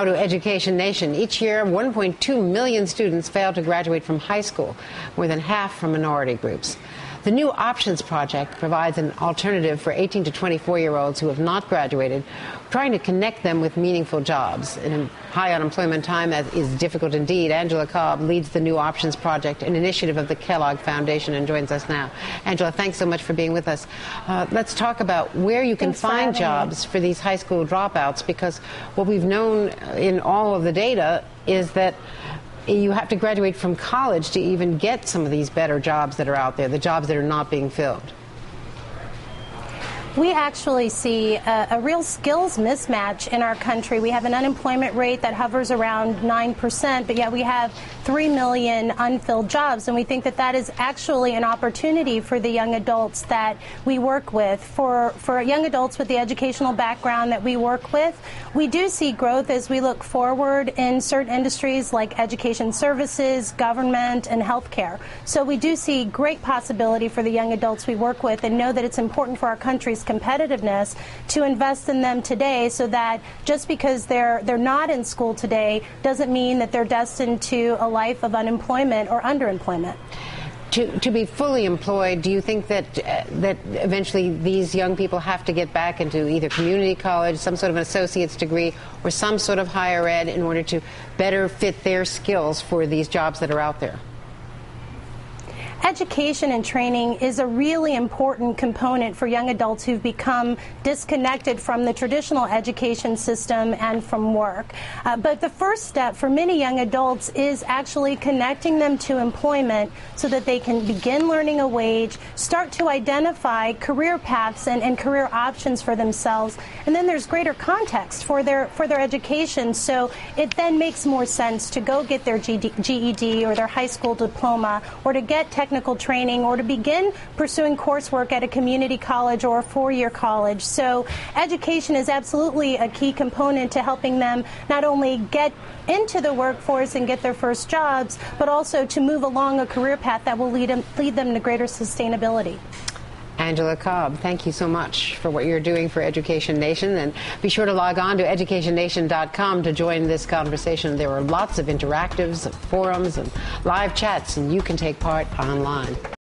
Now to Education Nation. Each year, 1.2 million students fail to graduate from high school, more than half from minority groups. The New Options Project provides an alternative for 18 to 24-year-olds who have not graduated, trying to connect them with meaningful jobs. In a high unemployment time, that is difficult indeed. Angela Cobb leads the New Options Project, an initiative of the Kellogg Foundation, and joins us now. Angela, thanks so much for being with us. Let's talk about where you can find jobs for these high school dropouts, because what we've known in all of the data is that you have to graduate from college to even get some of these better jobs that are out there, the jobs that are not being filled. We actually see a real skills mismatch in our country. We have an unemployment rate that hovers around 9%, but yet we have 3 million unfilled jobs, and we think that that is actually an opportunity for the young adults that we work with. For young adults with the educational background that we work with, we do see growth as we look forward in certain industries like education services, government, and healthcare. So we do see great possibility for the young adults we work with, and know that it's important for our country's competitiveness to invest in them today, so that just because they're not in school today doesn't mean that they're destined to a life of unemployment or underemployment. To be fully employed, do you think that eventually these young people have to get back into either community college, some sort of an associate's degree, or some sort of higher ed in order to better fit their skills for these jobs that are out there? Education and training is a really important component for young adults who've become disconnected from the traditional education system and from work. But the first step for many young adults is actually connecting them to employment so that they can begin learning a wage, start to identify career paths and career options for themselves, and then there's greater context for their education. So it then makes more sense to go get their GED or their high school diploma, or to get technical training, or to begin pursuing coursework at a community college or a four-year college. So education is absolutely a key component to helping them not only get into the workforce and get their first jobs, but also to move along a career path that will lead them to greater sustainability. Angela Cobb, thank you so much for what you're doing for Education Nation, and be sure to log on to educationnation.com to join this conversation. There are lots of interactives, forums, and live chats, and you can take part online.